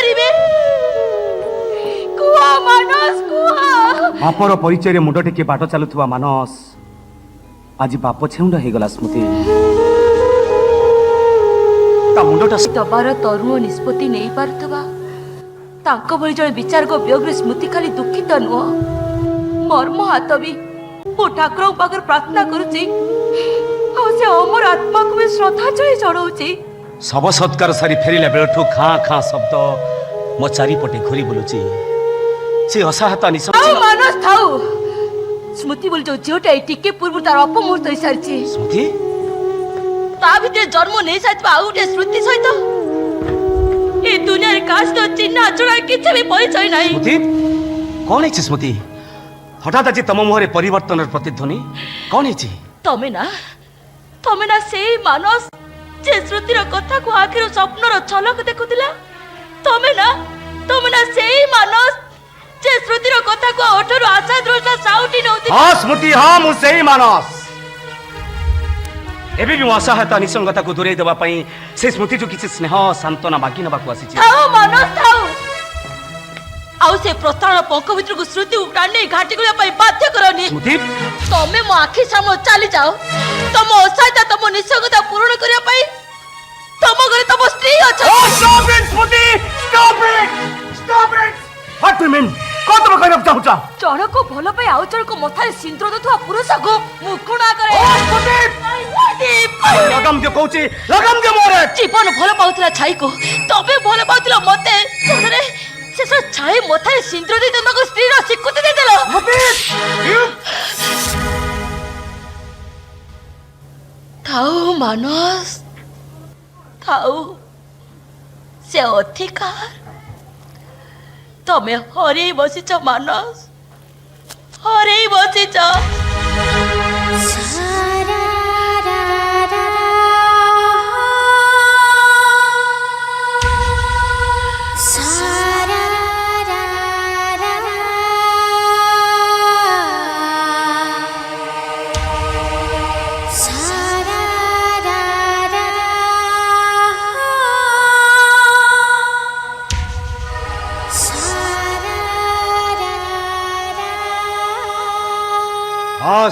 करिवे कुआ मानस कुआ बापर परिचय मुंड टेके बाट चलुवा मानस आज बाप छेउंड हो गला स्मृति मुंडटा दबार तरुण निष्पत्ति नहीं पारुवा तांको भली जड़े विचार को वियोग स्मृति खाली दुखित नुह मर्म हाथ भी मो ठाकुर पाखे प्रार्थना करुची से अमर आत्मा को भी श्रद्धांजलि चढ़ाऊची सब सत्कार सारी फेरिला बेलठू खाँ खाँ शब्द मो चारिपटे घूरी बुलुची से असहायता मानस थाउ स्मृति बोल जो झीटा टिके पूर्व तार अपमुहूर्त हो सारी स्मृति ता भितर जन्म नहीं साथ आउ गोटे स्मृति सहित ए दुनिया काश तो चिन्ह अचड़ा किसी भी परिचय नहीं स्मृति कौन है स्मृति हठात आज तम मुहरे परिवर्तन प्रतिध्वनि कौन है तमे ना से मानस जे श्रुतिर कथा को आखिर स्वप्नर झलक देखुतिला तमे ना से मानस जे श्रुतिर कथा को ओठरो आशा द्रोषा साउटी नउति हां स्मृति हां मु सेही मानस एबे भी असहायता निसंगता को दूरे देबा पई से स्मृति जो किछि स्नेह सांत्वना बाकी नबा को आसी थाओ मानस थाओ आउ से प्रस्थान पंख भितर को श्रुति उठाने घाटी को पई बाध्य करनी स्मृति तमे मो आखि सामने चली जाओ तम असहायता तम निसंगता पूर्ण करिया पई तम घरे तम स्त्री अछ stop it Smriti stop it what do mean कौन तुम कहना चाहूचा जण को भल पे आउ जण को मथारे सिंदूर दथुआ पुरुष को मुखुणा करे लगाम दे कहूची लगाम दे मोरे जीवन भल पाउतला छाई को तबे भल पाउतला मते से छाई मथारे सिंदूर दे तमको स्त्री रो स्वीकृति दे देलो थाउ मानस थाउ से अधिकार तमे हरे बसिच मानस हरे बसिच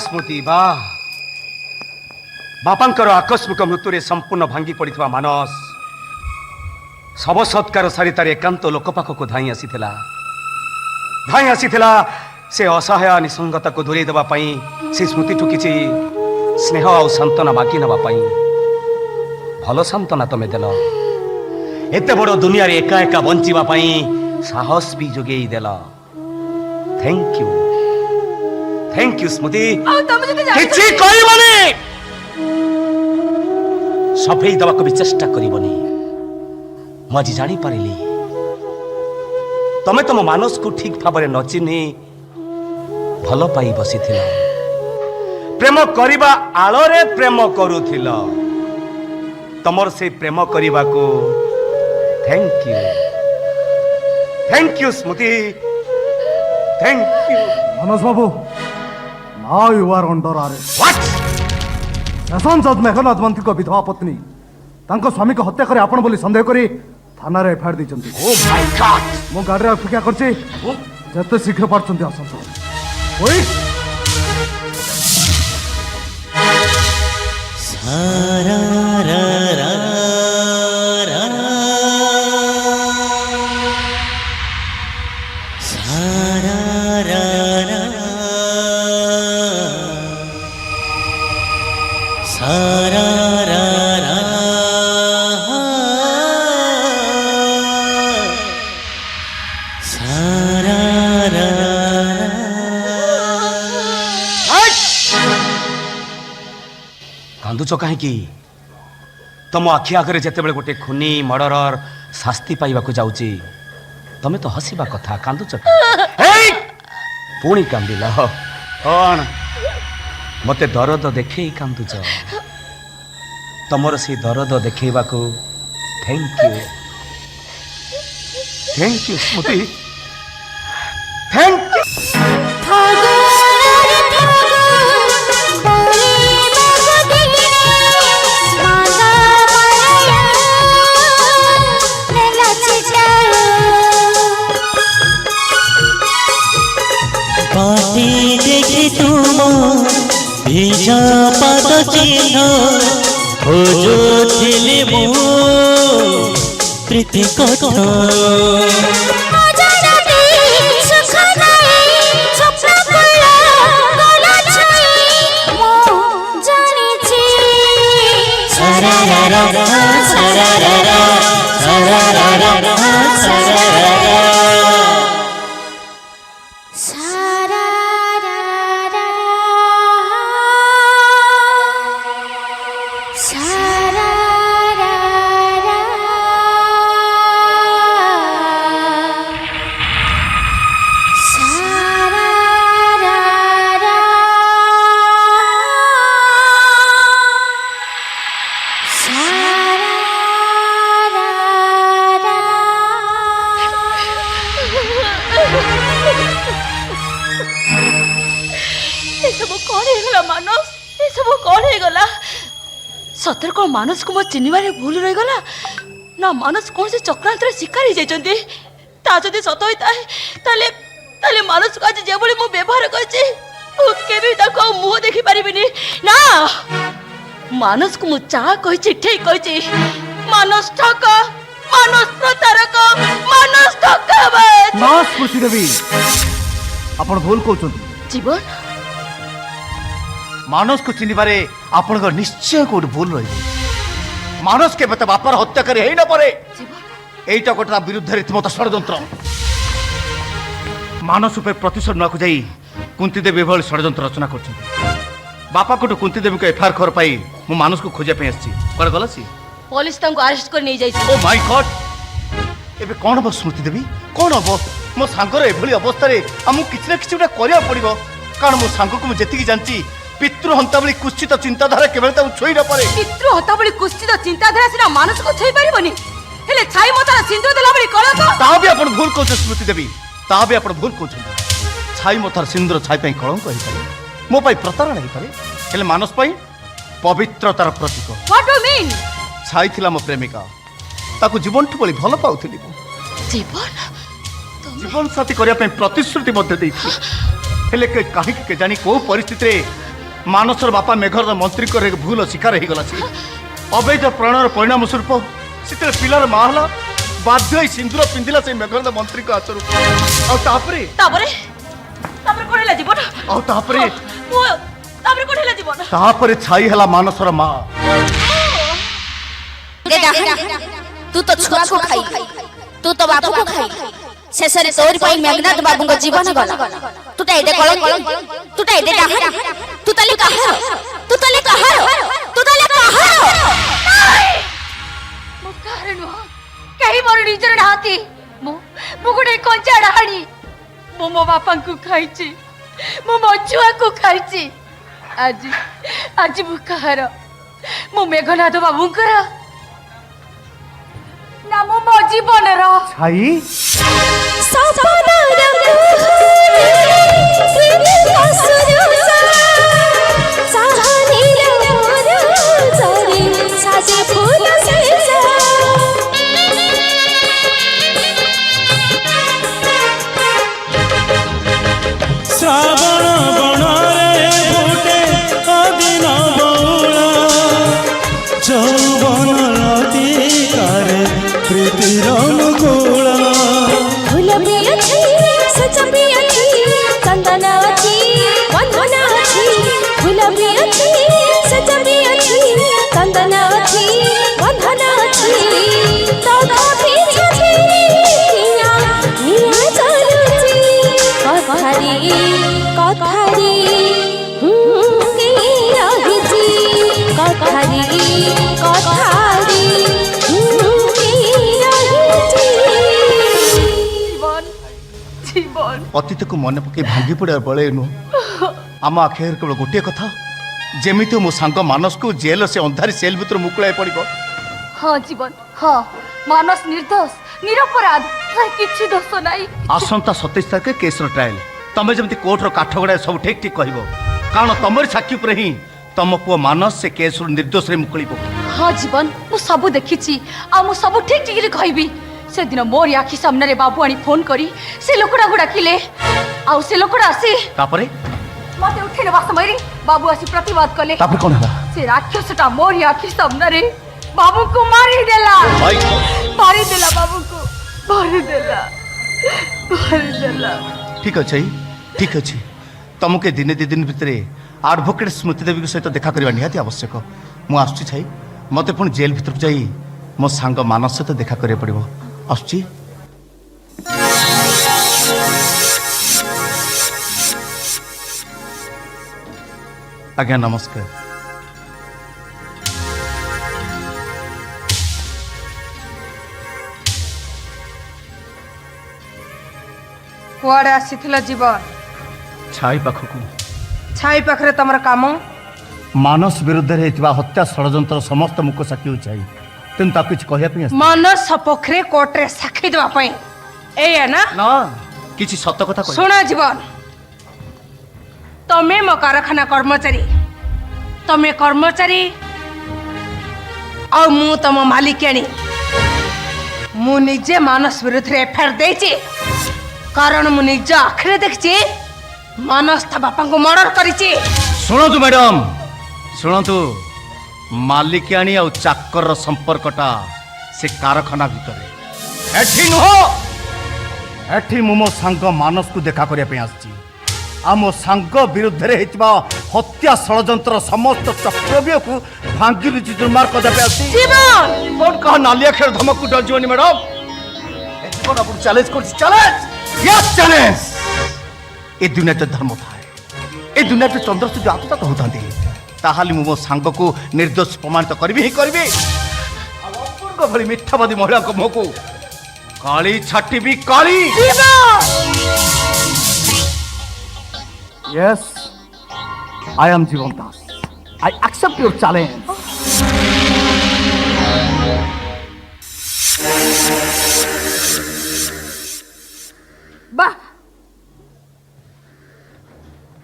स्मृति वाह बापांकर आकस्मिक मृत्यु संपूर्ण भांगी पड़ता मानस सब सत्कार सारी तार एकांत लोक पाखक धाई आसीथिला से असहाय निसंगता को दूरे देबा पई से स्मृति टू किछि स्नेह और सांत्वना बाकी नबा पई भलो सांत्वना तमे देल एते बड़ दुनिया रे एका एका बंचिबा पई साहस भी जोगेई देल थैंक यू स्मृति किछि कहबनी सफेई दबा को भी चेष्टा करबनी मु आज जानी पारिली तमे तम मानस को ठीक भाबरे न चिन्हि भल पाई बसिथिला प्रेम करिबा आलोरे प्रेम करूथिला तमर से प्रेम करिबा को thank you Smriti thank you Manas Babu now you are under arrest what session जज मेघनाथ मंत्री को विधवा पत्नी तांको स्वामी को हत्या करे आपण बोली संदेह करी थाना रे एफआईआर दिचंती ओ माय गॉड मो गाड़ी अपेक्षा करछि जते शीघ्र पारचंती आसंतो ओई सारा रा रा रा सारा रा रा सारा रा रा सारा रा कांदुच कहीं तुम आखि आगे जिते बड़े गोटे खूनी मर्डरर शास्ति पाइबा जाऊँगी तमें तो हसवा कथा कांदुच पुणी कांदिल कौन मते दरद देखे कांदुच तमर से दरद देखा thank you Smriti thank you ନିଜ ପାଦ ଚିହ୍ନ ଖୋଜୁଥିଲି ମୁଁ ପ୍ରୀତି କଥା सतर कौन मानस को मो चिन्हबारे भूल रही गला ना मानस कौन से चक्रांतर शिकार ही जाइछन्ती ता जदि सत होई ताले ताले मानस को आज जे बळी मो व्यवहार करछि ओ केबे ताको मुह देखि परिबिनी ना मानस को मो चाह कहिछि ठीक कहिछि मानस ठक मानस प्रतारक मानस ठकबाज ना स्मृति देवी आपण भूल कहउछन्ती जीवन मानस को चिन्हबारे आपन निश्चय कोड भूल रही मानस के बता बापर हत्याकारी है न परे एटा गोटा विरुद्ध रीतिमत षड्यंत्र मानस उपर प्रतिशोध नाकु जाई कुंती देवी भली षड्यंत्र रचना करछन्ती बापा कोटो कुंती देवी को एफआईआर खबर पाई मु मानस को खोजे पे आछि कोड गलसी पुलिस तंको अरेस्ट कर नै जाइछि ओ माय गॉड एबे कोन हो स्मृति देवी कोन हो मो सांगर एभली अवस्था रे हमु किछ ना किछ उडा करिया पड़िबो कारण मो सांग को मु जेतिकी जानची पितृ हंता बली कुश्चित चिंताधारा केवल ता छुई न पारे पितृ हंता बली कुश्चित चिंताधारा सिना मानस को छुई परिबनी हेले छाई मतार सिंदूर देला बली कळ तो ता भी आपण भूल कहछ स्मृति देवी ता भी आपण भूल कहछ छाई मतार सिंदूर छाई पई कलंक कहि पारे मो पई प्रतारणा हे पारे हेले मानस पई पवित्रतार प्रतीक व्हाट डू मीन छाई थिला मो प्रेमिका ताकू जीवन ठु बली भल पाउथिली जीवन जीवन साथी करिया पई प्रतिश्रुति मध्ये देइथि हेले के काहे के जानी को परिस्थिति रे मानसर बापा मेघर मंत्री को भूल शिकार हो गला अवैध प्रणयर परिणाम स्वरूप से पिलार माँ हला बाध्य सिंदूर पिंधिला से मेघर मंत्री को आचर छाई हला मानसर माँ तू तो छुआ को खाई तू तो बापू को खाई शेषरे तोरी पाई मेघनाथ बाबू को जीवन गला तू ता एते कलंक तू ता एते डाहा तू तले कहार तू तले कहार तू तले कहार मो कारण कहीं मोर निजर ढाती मो गुडे कंचा डाहाणी मो बापा को खाइची मो छुआ को खाइची आज आज मो कहार मो मेघनाथ बाबू कर ना मो जीवन रो छाई सपना श्रावण बणरे फुटे अदिन बौला যৌবন লতিকারে প্রীতির অনুকূলা फूल भी अच्छी सच भी अच्छी चंदन अच्छी बंधन अच्छी फूल भी अच्छी सच भी अच्छी चंदन अच्छी बंधन अच्छी तो भी छठी निया निया चलुची कथारी कथारी की रहिची कथारी कथारी अतीत को मन पकई भांगी पड़ा बड़े नु आम आखिर केवल गोटे कथा जेमिति मो सांग मानस को जेल से अंधारी सेल भीतर मुकुलाई पड़ो हाँ जीवन हाँ मानस निर्दोष निरपराध किछि दोष नाही आसंता 27 तारिख केस ट्रायल तमें जमी कोर्टर काठगड़ा सब ठीक ठीक कह कारण तुम साक्षी पर ही तुम पुओ मानस से केस निर्दोष मुकुल हाँ जीवन मु सब देखी मु सब ठीक ठीक कहबी से दिन मोर आखि सामने बाबू आनी फोन करी से लोकड़ा को डाकिले आउ से लोकड़ा आसी तापरे मते उठे नवा समय बाबू आसी प्रतिवाद कले तापर कौन है से राक्षसटा मोर आखि सामने बाबू को मारी देला बाबू को मारी देला ठीक अच्छे ठीक अच्छे तुमके दिने दी दिन भितर आडभोकेट स्मृति देवी सहित देखा करवा निहाती आवश्यक मु आसुची छाई मते पुणी जेल भितर जाई मो सांग मानस सहित देखा करिया पड़िबो आसुची आज्ञा नमस्कार कुआड़े आसीथिल जीवन छाई पाखकु छाई पाखरे तमर काम मानस विरुद्ध हत्या षड्यंत्र समस्त मुख साक्षी होई तेन ता किछ कहया पे मन सपक्षरे कोर्टे साक्षी देवा पई एया ना ना किछि सत्य कथा कह सुना जीवन तमे मो कारखाना कर्मचारी तमे कर्मचारी और मु तम मालिकाणी मु निजे मानस विरुद्ध एफआईआर देछि कारण मु निज आखिरे देखछि मानस था बापा को मर्डर करिछि शुणु मैडम शुणु मालिकाणी और चाकर संपर्कटा से कारखाना भितर एठी नुह एठी मु मो सांग मानस को देखा करिया पे आछि आ मो सांग विरुद्ध रे हेतबा हत्या षड्यंत्र समस्त चक्रव्यूह को भांगी रुचि जुर्मार कर दे पे आछि जीवन कोन कह नालिया खेल धमक को डर जीवनी मैडम एठी कोन अपन चैलेंज कर चैलेंज यस चैलेंज ए दुनिया तो धर्म था ए दुनिया तो चंद्रसूर्य आत्मा तो होता ताहाली मो सांग को निर्दोष प्रमाणित करबी ही करबी अपूर्व भली मिथ्यावादी महिला को मुह को काली छाटीबी काली यस आई एम जीवन दास आई एक्सेप्ट योर चैलेंज बा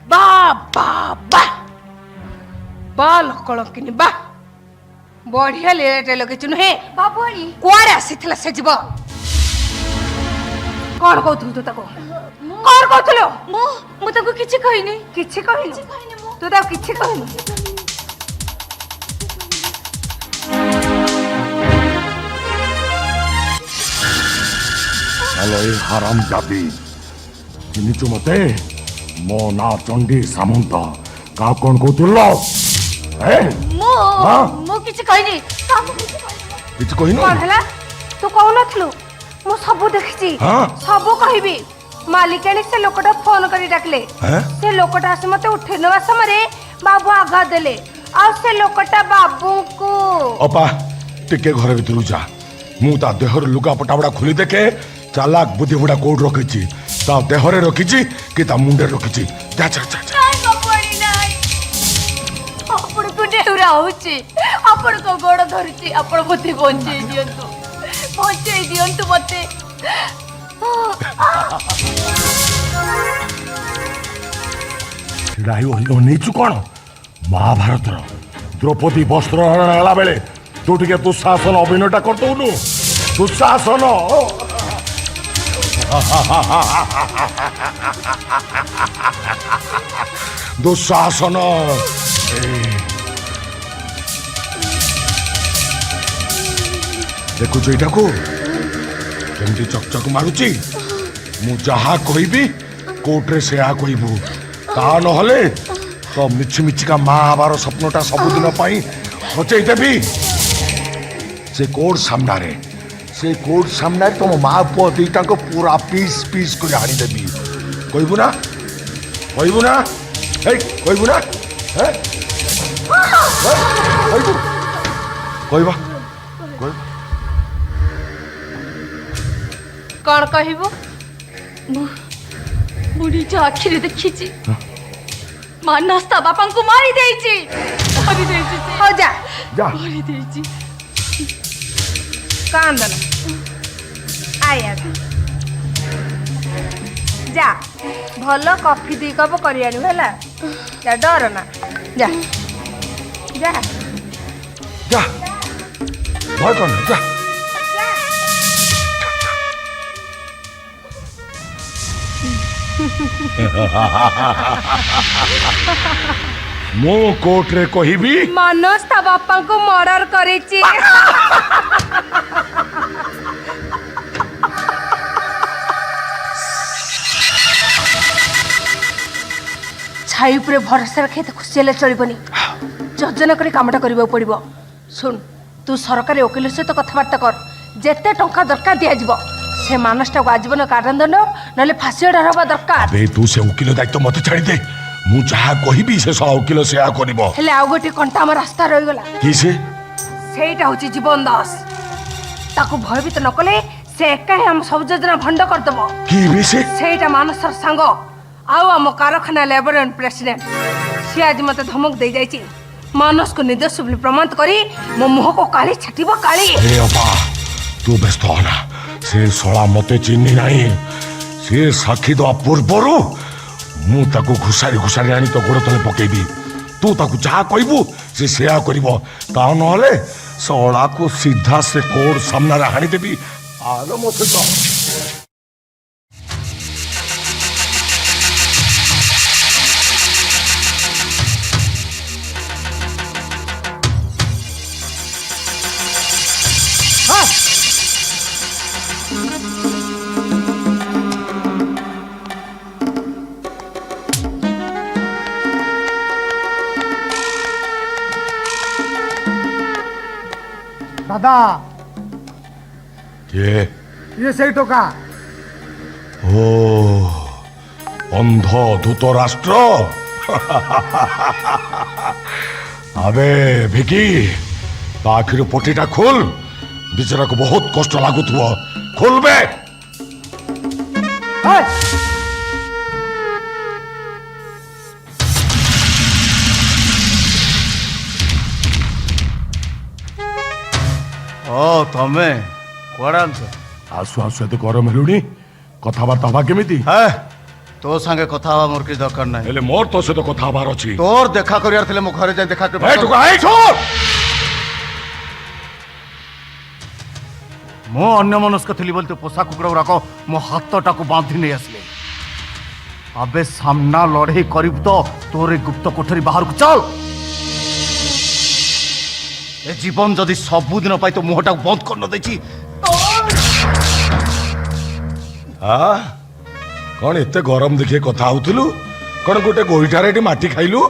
बा बा बा बाल कलंकिनी बा बढ़िया लेटे लगे नुहे बाबुआणी कुआरे आसीथिला से जीव कौन कहथुलु तू ताको कौन कहथुलु मु ताको किछि कहिनी किछि कहिनु तू ताको किछि कहिनु हेलो ए हराम जाबी चिन्हिचु मते मो ना चंडी सामंत का कोन कहतुल ए हाँ? मु किछि कहिनी किछ कहिनो कौन हला तू कहू नथलु मु सब देखिछि हाँ? सब कहिबी मालिकाणी से लोकटा फोन करी डाकले हैं? से लोकटा से मते उठे नवा समय बाबू आघा देले आ से लोकटा बाबू को अपा टिके घर भितरु जा मु ता देहर लुगा पटाबड़ा खुली देखे चालाक बुद्धि बुढ़ा कोड रखिछि ता देहरे रखिछि कि ता मुंडे रखिछि जा जा जा जा। बाबुआणी नाही आपण को डेउरा होछि आपण को गोड़ धरिछि आपण मते बंचेई दियंतु मते ଛିଡ଼ା ହେଇ ଅନେଇଛୁ କ'ଣ ମହାଭାରତର ଦ୍ରୌପଦୀ ବସ୍ତ୍ର ହରଣ ହେଲା ବେଳେ ତୁ ଟିକେ ଦୁଃଶାସନ ଅଭିନୟଟା କରିଦଉନୁ ଦୁଃଶାସନ ଦୁଃଶାସନ ଦେଖୁଛୁ ଏଇଟାକୁ କେମିତି ଚକଚକ ମାରୁଛି ମୁଁ ଯାହା କହିବି କୋର୍ଟରେ ସେୟା କହିବୁ ତା ନହେଲେ ତ ମିଛିମିଛିକା ମା ହେବାର ସ୍ୱପ୍ନଟା ସବୁଦିନ ପାଇଁ ହଚେଇ ଦେବି ସେ କୋର୍ଟ ସାମ୍ନାରେ ତମ ମା ପୁଅ ଦିଟାଙ୍କ ପୁରା ପିସ୍ ପିସ୍ କରି ହାଣିଦେବି କହିବୁ ନା କହିବୁ ନା କହିବୁ ନା କହିବୁ କହିବା कौन कहबो मुड़ी जो आखिरे देखिछि मानस ता बापा को मारी देइछि हो जा जा मारी देइछि कांदन आया जा भलो कॉफी दी कप करी आनु हैला जा डर ना जा जा जा भय करना जा मु कोर्ट रे कहिबी मनोज ता बापा को मर्डर करेची छाई उपरे भरोसा रखे तो खुशी हेले चलबनी योजना करी कामटा करबा पड़िबो सुन तू सरकारी वकील सहित कथबार्ता कर जेते टंका दरकार दिया जिवो से मानसटा को आजीवन कारादंड नले फांसी डरबा दरकार बे तू से वकील दायित्व मते छाड़ी दे मु जहा कहिबी से वकील से आ करबो हेले आउ गोटे कंटा हमर रास्ता रहि गला की से सेटा होची जीवन दास ताको भयभीत न कले से एका ही हम सब योजना भंड कर दबो की भी से सेटा मानसर संग आउ हम कारखाना लेबर एंड प्रेसिडेंट से आज मते धमक दे जाइची मानस को निर्दोष ବୋଲି ପ୍ରମାଣିତ କରି ମୋ ମୁହଁକୁ କାଳି ଛାଟିବ କାଳି ए अपा तू व्यस्त होना से सोला मते चिन्नी नाही से साक्षी दवा पूर्वरु मु ताको घुसारी घुसारी आनी तो गोड़ तले पकेबी तू ताको जहा कहबू से सेया करबो ता नहले सोला को सीधा से कोर्ट सामना रे हानी देबी आलो मते तो दादा के ये सही टोका ओ अंध धूत राष्ट्र अबे भिकी आखिर पोटीटा खोल बिचारा को बहुत कष्ट लागुथुव खोल बे ओ तमे कुआड़े आंस आसु आसु एते गरम हेलुनी कथाबार्ता हवा केमिति है तो संगे कथा हवा मोर किछ दरकार नाही हेले मोर तो सहित कथा हबार अछि तोर देखा करियार थिले मो घरे जाय देखा कर ए टुका ए छोड़ मो अन्य मनस्क थिली बोलते पोसा कुकुरा गुराक मो हाथटाको बांधी नहीं आसले अबे सामना लड़े करीब तो तोरे गुप्त कोठरी बाहर को चल ए जीवन जदि सबुदिन पाई तो मुहटा बंद कर न देछि हां कौन एते गरम देखिए कथा होतिलु कौन गोटे गोइठारे एटी माटी खाइलु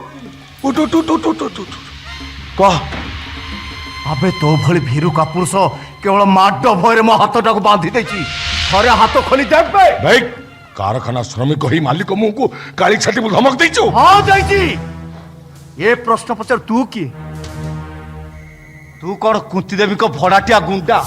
उठ उठ उठ उठ उठ उठ कह अबे तो भली भीरू का पुरुष केवल माड भयरे मो हाथटाको बांधी देछि थरे हाथ खोली देबे भाई कारखाना श्रमिक ही मालिक मुह को काली छाटी मु धमक देछु हाँ जाइछि ये प्रश्न पचार तू की तू कौन कुंती देवी को भड़ाटिया गुंडा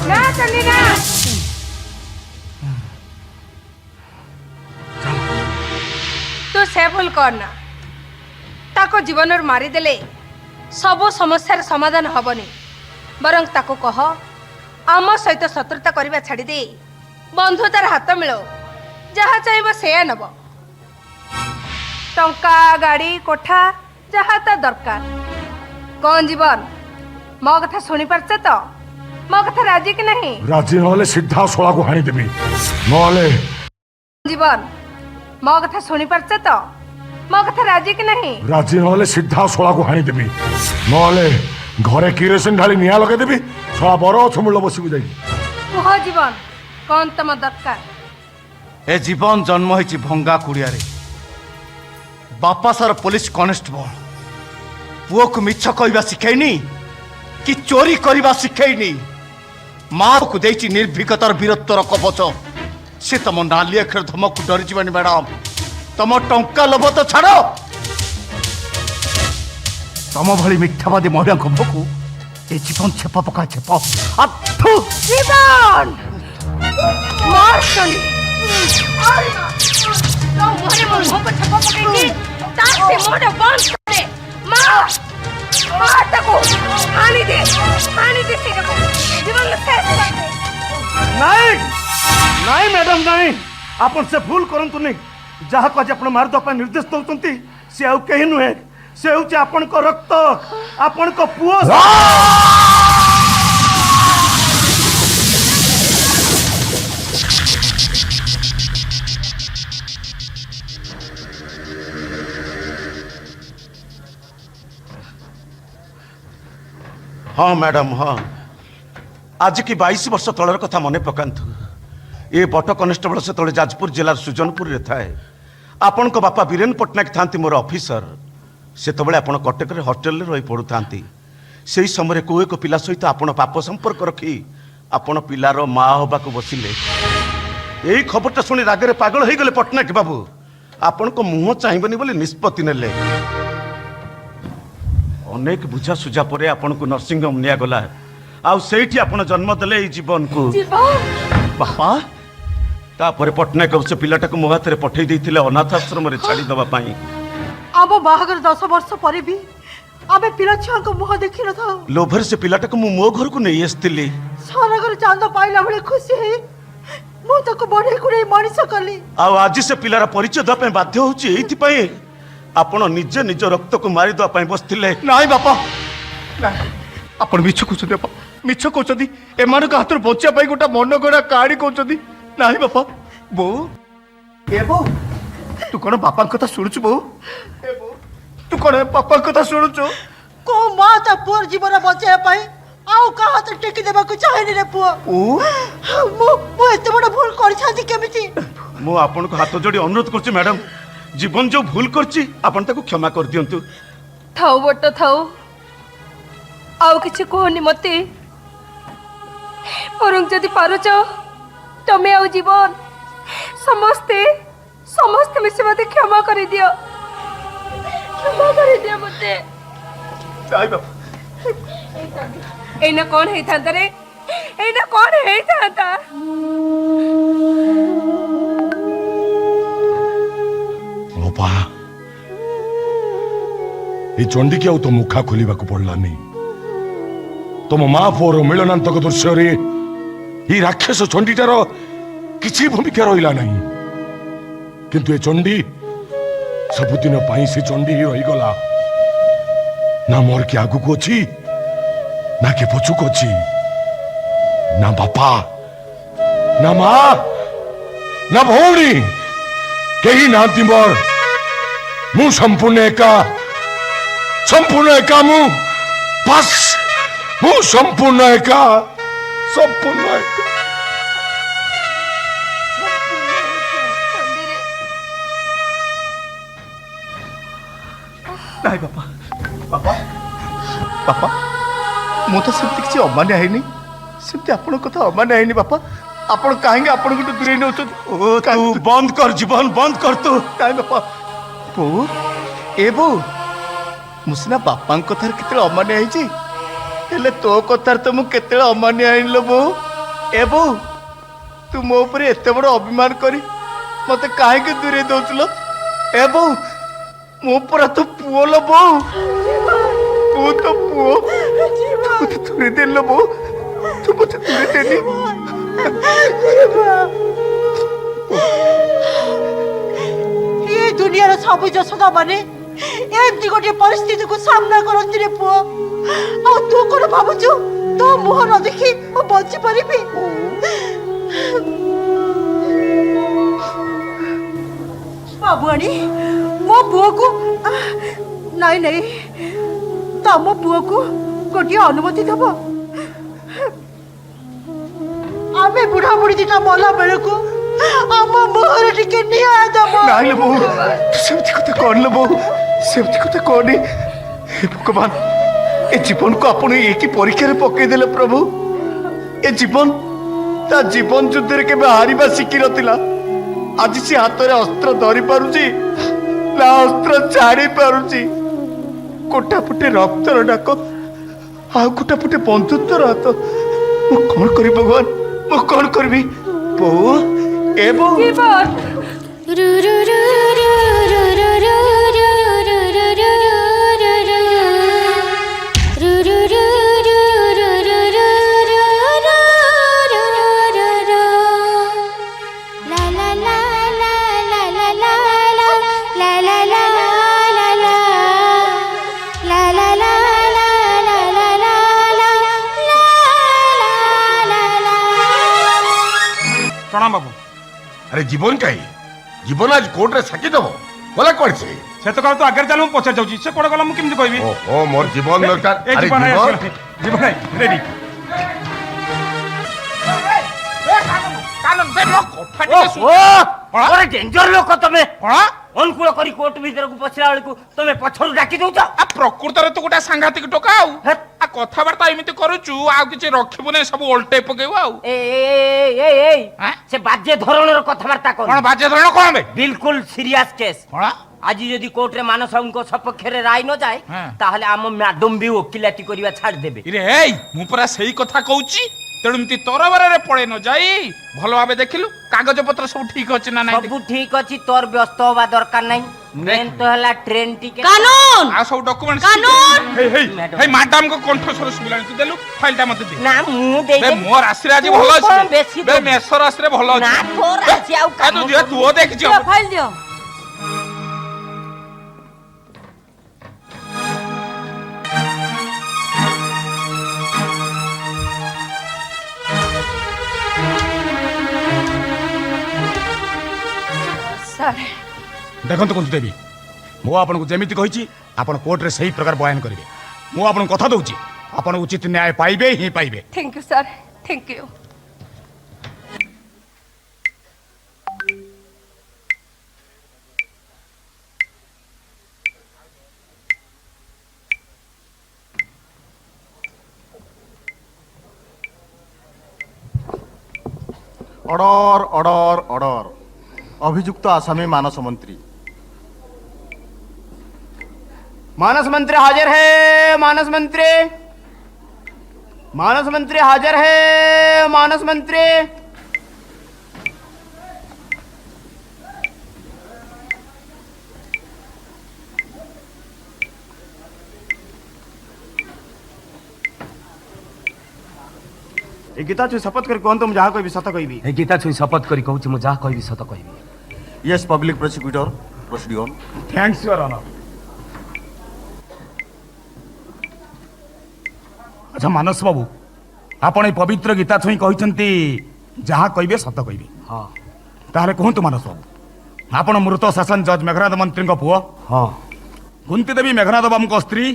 ना चली ना तू से भूल करना ताको जीवन मारी देले सब समस्यार समाधान हबनी बरं ताको कह आम सहित शत्रुता करबा छाड़ी दे बंधुतार हाथ मिलो जहा चाहिए से नब टंका गाड़ी कोठा जहा ता दरकार कौन जीवन मो कथा सुनी पारछ तो मो कथा राजी कि नहीं राजी नहले सीधा सोला को हानी देबी नहले जीवन मो कथा सुनी पारछ तो मो कथा राजी कि नहीं राजी नहले सीधा सोला को हानी देबी नहले घरे किरोसिन ढाली निया लगे देबी सोला बरो छमुल बसिबु जाई कह जीवन कौन तम दरकार ए जीवन जन्म होइछि भंगा कुड़िया रे बापा सर पुलिस कॉन्स्टेबल पुओ को मिछ कहबा सिखैनी कि चोरी करबा सिखैनी मां को देछि निर्भीकतार वीरत्वर कवच से तम नाली अक्षर धमक को डरी जीवानी मैडम तम टंका लोभ तो छाड़ो तम भली मिथ्यावादी महिला को भोकु ए जीवन छेप पका छेप अथु जीवन मार चली तो मोरे मुंह को छपा पकेगी तार से मोरे बंद करे मार मार ताको हानी दे से को जीवन में शेष कर दे। नहीं नहीं मैडम नहीं आपन से भूल करंतु नहीं जहा को आज आपण मार दो निर्देश दउचंती से आउ केही नुहे से होचे आपण को रक्त आपण को पुओ। हाँ मैडम हाँ आज की 22 वर्ष तलर कथा मन पकांतु ये बट कनेस्टेबल से तले जाजपुर जिलार सुजनपुर रे थाए आपण को बापा बीरेन पट्टनायक थांती मोर ऑफिसर से तबले आपण कटक रे हॉस्टल रे रही पड़ु थांती सेही समय को एक पिला सहित आपण पाप संपर्क रखी आपण पिलार माँ होबा को बसिले यही खबरटा सुनी रागरे पागल हो गले पट्टनायक बाबू आपण को मुंह चाहिबनी बोली निष्पत्ति नेले अनेक बुझा सुझा परे आपण को नर्सिंग होम निया गला आउ सेठी आपण जन्म देले ई जीवन को बापा तापर पट्टनायक से पिलाटा को मो हाथ रे पठेई देथिले अनाथ आश्रम रे छाड़ी दबा पाई अब बाहागर 10 वर्ष पर भी आबे पिला छुआ को मुह देखि न था लोभर से पिलाटा को मो घर को नहीं आस्तिली सारागर चांद पाइला बळे खुशी है मु तको बढे कुडे मनिष कली आ आज से पिलारा परिचय दबा पे बाध्य होची एथि पई आपण निज निज रक्त को मारी दबा पे बसथिले नहीं बापा नहीं आपण मिछ कहउछथि बापा मिछ कहउछथि एमान का हाथ बच्चा पाई गोटा मन गड़ा काडी कहउछथि नहीं बापा बो ए बो तू कोन बापा कथा सुनुछु बो ए बो तू कोन बापा कथा सुनुछु को मा ता पुर जीवन बचाए पाई आउ का हाथ टेकी देबा को चाहेनी रे पुओ ओ मु एते बड़ भूल करि छाती केमिति मु आपण को हाथ जोड़ी अनुरोध करछि मैडम जीवन जो भूल करछि आपण ताको क्षमा कर दियंतु थाऊ बट थाऊ आउ किछि कहनी मते बरं जदि पारुच तमे आउ जीवन समस्ते समस्ते मिसे मते क्षमा कर दियो मते नहीं बापा एना कौन है था रे एना कौन है था बापा ये चंडी के तो मुखा खोलिबा को पड़लानी तुम माँ पुअर मिलनांतक दृश्य रे ये राक्षस चंडीटार किसी भूमिका रहिला नहीं किंतु ये चंडी सबुदिन पाई से चंडी ही रही गला ना मोर के आगु को छी ना के पछु को छी ना बापा ना माँ ना भौणी कहीं नाती मोर मु संपूर्ण एका मु बस मु संपूर्ण एका नहीं बापा बापा बापा मु तो सेमती किसी अमान्य है सेमती आपण कथा अमान्य है बापा आपण कहेंगे आपण को दूर नौ ओ तू बंद कर जीवन बंद कर तू नहीं बापा बो ए बो मुसिना बापा कथार केते अमान्य है हेले तो कथार तो मु केते अमान्य आइलो बो ए बो तू मो ऊपर एते बड़ अभिमान करी मते काहे के दूरे दउतलो ए बो मो पर तो पुओ लो बो तू तो पुओ तू तो दूरे देलो बो तू मते दूरे देनी ये दुनिया रो सब जसदा माने एमती गोटे परिस्थिति को सामना करंती रे पुओ आ तू कोन भाबुछु तो मुह न देखि ओ बंची परिबी बाबुआनी मो पुओ को नहीं नहीं तम पुओ को गोटे अनुमति दबो आमे बुढ़ा बुढ़ी दिटा मला बेले को आम मुहर टिके निया दबो नहीं लो बहू सेमती कथा कौन लो बहू सेमती कथा कौन हे भगवान ए जीवन को आपण एक परीक्षा रे पकई देले प्रभु ए जीवन ता जीवन युद्ध रे केबे हारिबा सिखि नथिला आज से हाथ रे अस्त्र धरि पारुची ना अस्त्र छाड़ी पारुची कोटा फुटे रक्तर डाक आ कोटा फुटे बंधुत्वर हाथ मु कौन करी भगवान मु कौन करबी बहू ए बहू बाबू अरे जीवन कहीं जीवन आज कोर्ट रे साकी दबो बोला कोड से से तो कह तो आगे चल पचार जाऊँ से कौन गला मुझे केमती कहबी ओहो मोर जीवन दरकार ए अरे जीवन जीवन जीवन रेडी डेंजर लोक तमे कौन अनुकूल करी कोर्ट भीतर को पछला बेलू तमे पछरु डाकी दउछ प्रकृतर तो गोटे सांघातिक टोका आ कथबार्ता एमती करूचु आ किछि रखिबु नै सब ओल्टे पकेबो आ ए ए ए ए हाँ? से बाजे धरणर कथबार्ता कर कोन बाजे धरण कोन बे बिल्कुल सीरियस केस कोन आज यदि कोर्ट रे मानस बाबू सपक्ष रे राय न जाए हाँ। ताहले आम मैडम भी वकिलाती करिवा छाड़ देबे इरे एई मु पूरा सही कथा कहूची तेणु एमती तरबारे पड़े न जाई भल भाबे देखिलु कागज पत्र सब ठीक अछि ना नै सब ठीक अछि तोर व्यस्त होबा दरकार नहीं मेन तो हला ट्रेन टिकट कानून आ सब डॉक्यूमेंट कानून! हे हे मैडम। हे मैडम को कंठ स्वर सुबिलानी तू देलु फाइलटा मते दे ना मु दे बे मोर आश्रे आज भल तू कौन अछि बेसी बे दे? मेसर आश्रे भल अछि ना तोर अछि आउ आ तू जे तू देख दियो फाइल दियो सर देखो कुंती देवी मु आपको जमीती कही आपण कोर्ट रे सही प्रकार बयान करेंगे मु आपन कथा दूची आपण उचित न्याय पाइबे ही पाइबे thank you sir thank you order order order অভিযুক্ত আসামি মানস মন্ত্রী मानस मंत्री हाजिर है मानस मंत्री हाजिर है मानस मंत्री गीता छुई शपथ कर कहूँ तुम जहाँ कोई सत कहबी ए गीता छुई शपथ करी कहूँ मु जहाँ कहबी सत कहबी yes public prosecutor proceed on thanks your honour अच्छा मानस बाबू आपण पवित्र गीता छुई कहते जहाँ कहबे सत कहबी हाँ ताहले कहतु मानस बाबू आपण मृत शासन जज मेघनाथ मंत्री पुओ हाँ कुंती देवी मेघनाथ बाबू स्त्री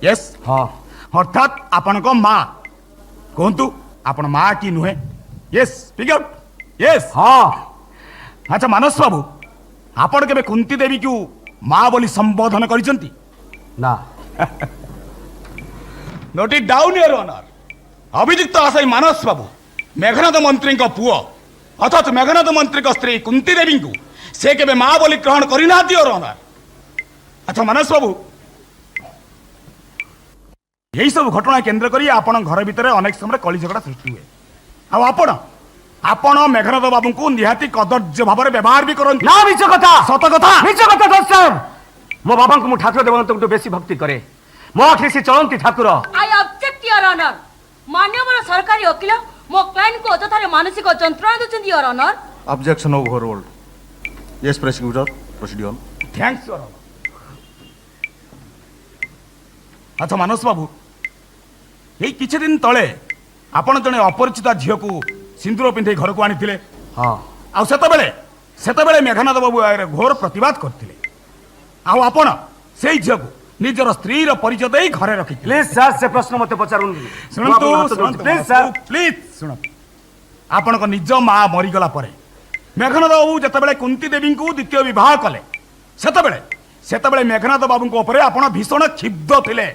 यस हाँ अर्थात आपण माँ कहतु आपण माँ की नुहे यस स्पीक आउट यस हाँ अच्छा मानस बाबू आपण केबे कुंती देवी को माँ बोली संबोधन करिसंती ना note it down your honour अभियुक्त आसाई मानस बाबू मेघनाथ मंत्री पुओ अर्थात मेघनाथ मंत्री स्त्री कुंती देवी को से केबे माँ बोली ग्रहण करना योर ऑनर अच्छा मानस बाबू यही सब घटना केंद्र करी आपण घर भितर अनेक समय कली झगड़ा सृष्टि हुए आपण मेघनाथ बाबू को निहाती कदर्य भाव व्यवहार भी करन ना मिछ कथा सत कथा मिछ कथा दस साहब मो बाबा को मु ठाकुर देवंत बेसी भक्ति करे मो आखिर से चलंती ठाकुर आई ऑब्जेक्ट योर ऑनर माननीय सरकारी वकील मो क्लाइंट को अतथारे मानसिक जंत्रणा देछन your honour objection overruled yes prosecutor proceed on thanks your honour अच्छा मानस बाबू यही किछि दिन तले आपण जने अपरिचित झियो को सिंदूर पिंधे घर को आनी हाँ आ सेतबेले मेघनाथ बाबू घोर प्रतिवाद करथिले आ आपण सेई झियो को निजर स्त्री रो परिचय देई घरे रखि प्लीज सर से प्रश्न मते पचारुन सुनंतु प्लीज सर प्लीज सुन आपण को निज मां मरि गला परे मेघनाथ बाबू जतबेले कुंती देवी को द्वितीय विवाह कले सेतबेले मेघनाथ बाबू को ऊपर आपण भीषण क्षिब्ध थिले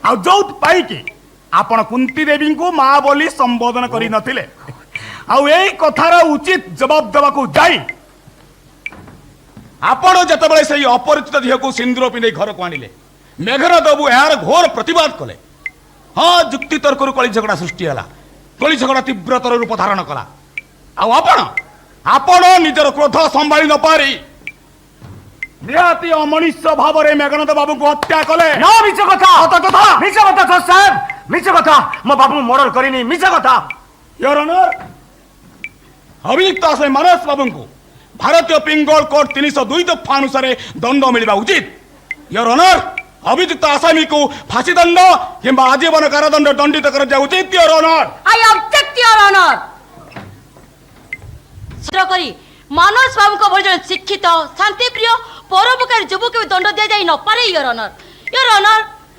आ जोत पाई कि आपण कुंती देवी को मां बोली संबोधन करि नथिले आउ एई कथार उचित जवाब देवा को जाई आपण जतबेले सही अपरिचित झियो को सिंदूर पिंधे घर को आनिले मेघनाथ बाबू यार घोर प्रतिवाद कले हाँ जुक्ति तर्क कली झगड़ा सृष्टि है कली झगड़ा तीव्रतर रूप धारण कला आपण निजर क्रोध संभाली न पारी निहाती अमनुष्य भाव में मेघनाथ बाबू को हत्या कले ना मिछ कथा साहब मिछ कथा मो बाबू मर्डर करिनी मिछ कथा योर ऑनर अभियुक्त आसामी मानस बाबू को भारतीय पिंगल कोड 302 दफा अनुसार दंड मिलवा उचित योर ऑनर अभियुक्त आसामी को फांसी दंड किंबा आजीवन कारादंड दंडित कर उचित your honour I object your honour କେନ୍ଦ୍ର କରି ମାନସ ବାବୁଙ୍କ ଭଳି ଜଣେ ଶିକ୍ଷିତ ଶାନ୍ତିପ୍ରିୟ ପରୋପକାରୀ ଯୁବକ ଦଣ୍ଡ ଦିଆଯାଇ ନପାରେ ୟୋର ଅନର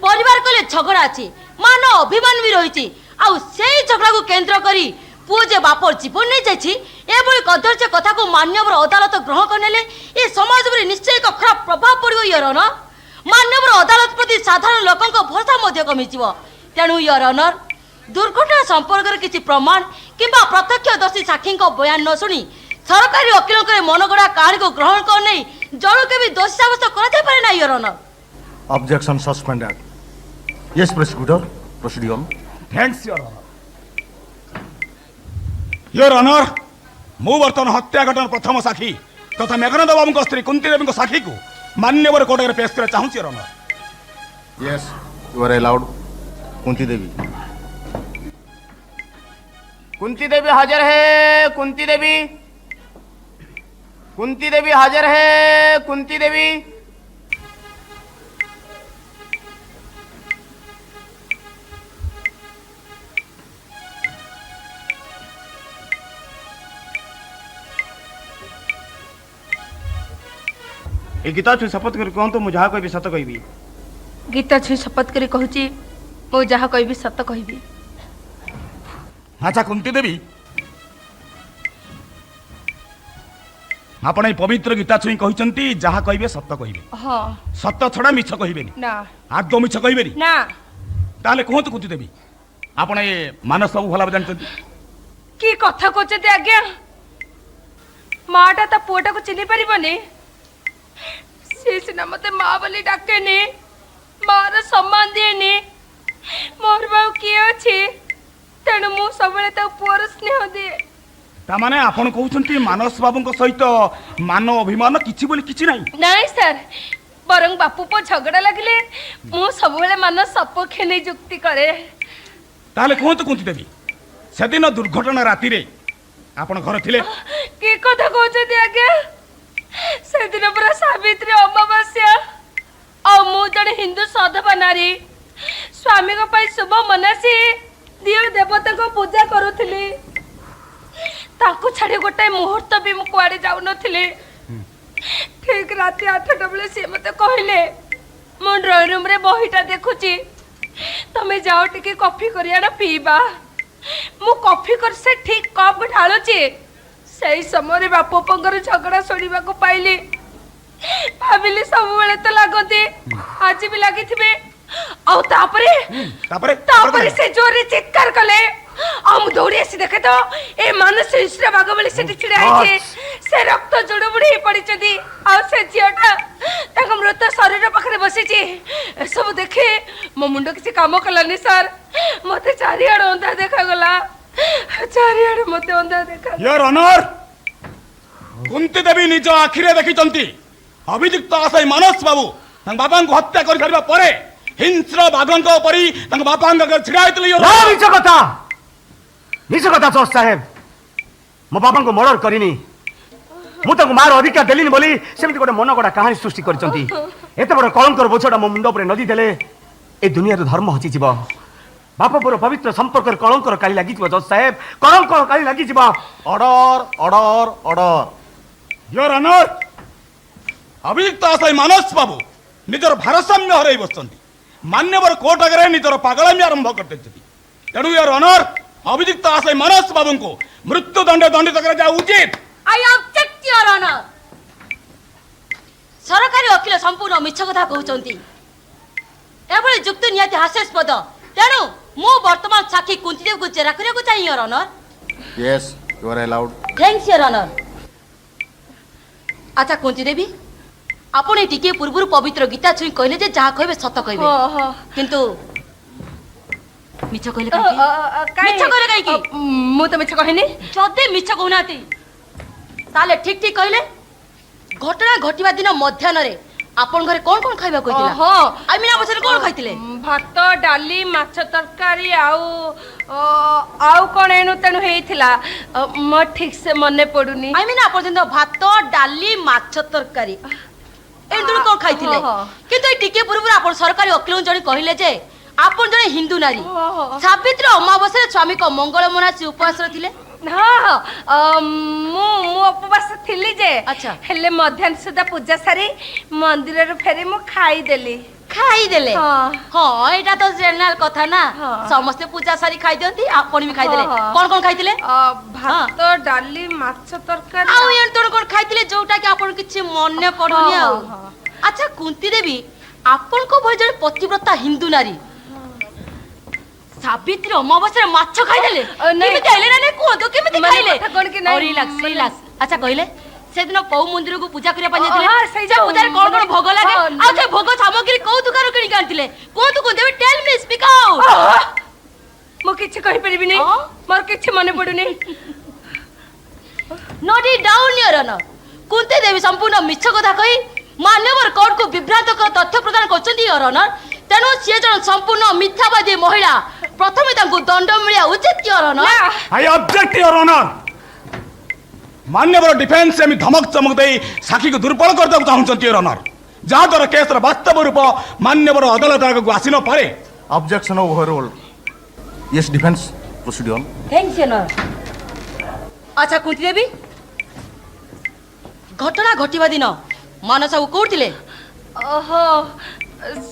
ପରିବାର କହିଲେ ଝଗଡ଼ା ଅଛି ମାନ ଅଭିମାନ ବି ରହିଛି ଆଉ ସେଇ ଝଗଡ଼ାକୁ କେନ୍ଦ୍ର କରି ପୁଅ ଯେ ବାପର ଜୀବନ ନେଇଯାଇଛି ଏଭଳି କଦର୍ଯ୍ୟ କଥାକୁ ମାନ୍ୟବର ଅଦାଲତ ଗ୍ରହଣ କରିନେଲେ ଏ ସମାଜ ଉପରେ ନିଶ୍ଚୟ ଏକ ଖରାପ ପ୍ରଭାବ ପଡ଼ିବ ୟୋର ଅନର ମାନ୍ୟବର ଅଦାଲତ ପ୍ରତି ସାଧାରଣ ଲୋକଙ୍କ ଭରସା ମଧ୍ୟ କମିଯିବ ତେଣୁ ୟୋର ଅନର ଦୁର୍ଘଟଣା ସମ୍ପର୍କରେ କିଛି ପ୍ରମାଣ କିମ୍ବା ପ୍ରତ୍ୟକ୍ଷଦର୍ଶୀ ସାକ୍ଷୀଙ୍କ ବୟାନ ନ ଶୁଣି ସରକାରୀ ଓକିଲଙ୍କର ମନଗଢ଼ା କାହାଣୀକୁ ଗ୍ରହଣ କରିନେଇ ଜଣକୁ ବି ଦୋଷୀ ସାବ୍ୟସ୍ତ କରାଯାଇପାରେ ନା your honour Objection suspended. Yes, prosecutor. Proceed on. Thanks your honour मु बर्तमान हत्या घटना प्रथम साक्षी तथा मेघनाथ बाबू स्त्री कुंती देवी साक्षी को मान्यवर कोर्ट में पेश कर चाहूँ your honour Yes, you are allowed. Kunti Devi. Kunti Devi हाजिर है कुंती देवी हाजिर है कुंती देवी ए गीता छु शपथ कर कहूँ तो मुझे जहाँ कहबी सत कहबी. गीता छुई शपथ करी कहूची मु जहाँ कहबी सत कहबी अच्छा कुंती देवी आपण पवित्र गीता छुई कहते जहाँ कहे सत कहे हाँ सत छड़ा मिछ कहे ना आदौ मिछ कहे ना ताले कहतु कुंती देवी आपण ए मानस बाबू भला जानते की कथा कहते आज्ञा माटा ता पुआटा को चिन्ह पारिबनी से सिना मते माँ बोली डाकेनी मार सम्मान दिएनी मोर बाऊ किए अछि तेणु मु सबले ता पुअर स्नेह दिए तामाने आपण कहउछंती मानस बाबूଙ୍କ सहित मान अभिमान किछि बोली किछि नाही नहीं सर बरंग बापू पो झगड़ा लगले मु सबले मन सपक्षे नहीं जुक्ति करे ताले कहतु कुंती देवी सेदिन दुर्घटना राति रे आपण घर थिले की कथा कहते आज्ञा से दिन पूरा सावित्री अमावास्या और मु जड़े हिंदू सधवा नारी स्वामी को पाई शुभ मनासी दिव देवता को पूजा करुथिली ताको छाड़ी गोटे मुहूर्त भी मु कुआडे जाउ नथिले ठीक राति 8टा बेले से मते कहले मु ड्राइंग रूम रे बहिटा देखुची तमे जाओ टिके कॉफी करियाना पीबा मु कॉफी कर से ठीक कप ढालुची सही समय बापू पंगर झगड़ा शुणा को पाइली भाविली सब बेले तो लगती आज भी लगी से जोर चित्कार कले दौड़ी आसी देखे तो ए मानस ईश्वर बाग बेले से छिड़ा है से रक्त जोड़ बुड़ी पड़ी से झीटा मृत शरीर पाखे बसी सब देखे मो मुंड किसी काम कलानी सर मत चारिआड़ अंधा देखा गला चारिआड़ मत अंधा देखा योर ऑनर कुंती देवी निज आखिरे देखिचंती अभियुक्त आसाई मानस बाबू तंग बापा को हत्या कर छाड़िबा परे हिंस्र बाघंक परी तंग बापा के छिड़ा होइतले योर निज कथा जज साहेब मो बाबा को मर्डर करिनी मु तक मार अधिकार देलिनी बोली सेमती गोटे मन गड़ा कहानी सृष्टि करचंती एते बड़ कलंकर बोझटा मो मुंड ऊपर नदी देले ए दुनिया रो धर्म हची जीव बाप पुर पवित्र संपर्क कलंकर काली लागी जीव जज साहेब कलंकर काली लागी जीव ऑर्डर योर ऑनर अभियुक्त आसाई मानस बाबू निजर भारसाम्य हरई बसंती मान्यवर कोर्ट आगे निजर पागलामी आरंभ करते तेणु योर ऑनर अभियुक्त आसाई मानस बाबू को मृत्यु दंड दंडित करा जा उचित आई ऑब्जेक्ट योर ऑनर सरकारी वकील संपूर्ण मिछ कथा कहउचंती एभली जुक्ति नियति हास्यास्पद तेणु मु वर्तमान साक्षी कुंतीदेव को जेरा करिया को चाहिए your honour yes you are allowed thanks your honour अच्छा कुंती देवी आपण टिके पूर्व पवित्र गीता छुई कहले जे जहा कहबे सत कहबे किंतु मिछ कहले काई मिछ कहले काई की मु तो मिछ कहनी जदे मिछ कहनाती ताले ठीक ठीक कहले घटना घटिबा दिन मध्याह्न रे आपण घरे कोन कोन खाइबा कहितला आई मीना बसरे कोन खाइतले भात डाली माछ तरकारी आउ कोन एनु तेनु हेइथिला म ठीक से मने पडुनी आई मीना पर्यंत भात डाली माछ तरकारी एंदुर कोन खाइथिले किंतु ए टिके पूर्व आपण सरकारी वकील जणी कहिले जे आपण जणे हिंदू नारी सावित्री अमावास्या स्वामी को मंगल मनासी उपवास रथिले ହଁ ମୁଁ ଉପବାସ ଥିଲି ଯେ ଆଚ୍ଛା। ହେଲେ ମଧ୍ୟାହ୍ନ ସୁଦ୍ଧା ପୂଜା ସାରି ମନ୍ଦିରରୁ ଫେରି ମୁଁ ଖାଇଦେଲି। ଖାଇଦେଲେ ହଁ। ହଁ ଏଇଟା ତ ଜେନେରାଲ କଥା ନା ହଁ। ସମସ୍ତେ ପୂଜା ସାରି ଖାଇଦିଅନ୍ତି ଆପଣ ବି ଖାଇଦେଲେ ହଁ, ହଁ। କଣ କଣ ଖାଇଥିଲେ ଭାତ ଡାଲି ମାଛ ତରକାରୀ ଆଉ ଏଣୁ ତେଣୁ କଣ ଖାଇଥିଲେ ଯୋଉଟା କି ଆପଣ କିଛି ମନେ ପଡୁନି ହଁ, ଆଉ ହଁ। ଆଚ୍ଛା କୁନ୍ତି ଦେବୀ ଆପଣଙ୍କ ଭଳି ଜଣେ ପତିବ୍ରତା ହିନ୍ଦୁ ନାରୀ ସାବିତ୍ରୀ ଅମାବାସ୍ୟାରେ ମାଛ ଖାଇଦେଲେ ନାଇଁ। କେମିତି ଆଇଲେ ନା ନାଇଁ କୁହନ୍ତୁ କେମିତି ମାନେ ଖାଇଲେ କଥା କଣ କି ନାଇଁ, ରିଲାକ୍ସ ମାନେ- ରିଲାକ୍ସ ଆଚ୍ଛା କହିଲେ ସେଦିନ କୋଉ ମନ୍ଦିରକୁ ପୂଜା କରିବା ପାଇଁ ଯାଇଥିଲେ ହଁ, ସେଇ ସେ ଯୋଉ ପୂଜାରେ କଣ କଣ ଭୋଗ ଲାଗେ ହଁ, ଆଉ ସେ ଭୋଗ ସାମଗ୍ରୀ କୋଉ ଦୋକାନରୁ କିଣିକି ଆଣିଥିଲେ କୁହନ୍ତୁ କୁନ୍ତି ଦେବୀ ଟେଲ୍ ମି ସ୍ପିକ୍ ଆଉଟ୍ ମୁଁ କିଛି କହିପାରିବିନି ହଁ? ମୋର କିଛି ମନେ ପଡୁନି। Not it down your honor. Kunti ଦେବୀ ସମ୍ପୂର୍ଣ୍ଣ ମିଛ କଥା କହି ମାନ୍ୟବର କୋର୍ଟକୁ ବିଭ୍ରାନ୍ତକର ତଥ୍ୟ ପ୍ରଦାନ କରୁଛନ୍ତି your honor। ତେଣୁ ସିଏ ଜଣେ ସମ୍ପୂର୍ଣ୍ଣ ମିଥ୍ୟାବାଦୀ ମହିଳା ପ୍ରଥମେ ତାଙ୍କୁ ଦଣ୍ଡ ମିଳିବା ଉଚିତ your honor। I object your honour ମାନ୍ୟବର ଡିଫେନ୍ସ ଏମିତି ଧମକ ଚମକ ଦେଇ ସାକ୍ଷୀକୁ ଦୁର୍ବଳ କରିଦେବାକୁ ଚାହୁଁଛନ୍ତି ୟୁର ଅନର ଯାହାଦ୍ୱାରା କେସର ବାସ୍ତବ ରୂପ ମାନ୍ୟବର ଅଦାଲତ ଆଗକୁ ଆସି ନ ପାରେ। Objection overruled yes defence proceed on. Thanks your honor। ଆଚ୍ଛା କୁନ୍ତି ଦେବୀ ଘଟଣା ଘଟିବା ଦିନ ମାନସାବୁ କୋଉଠି ଥିଲେ ଓହୋ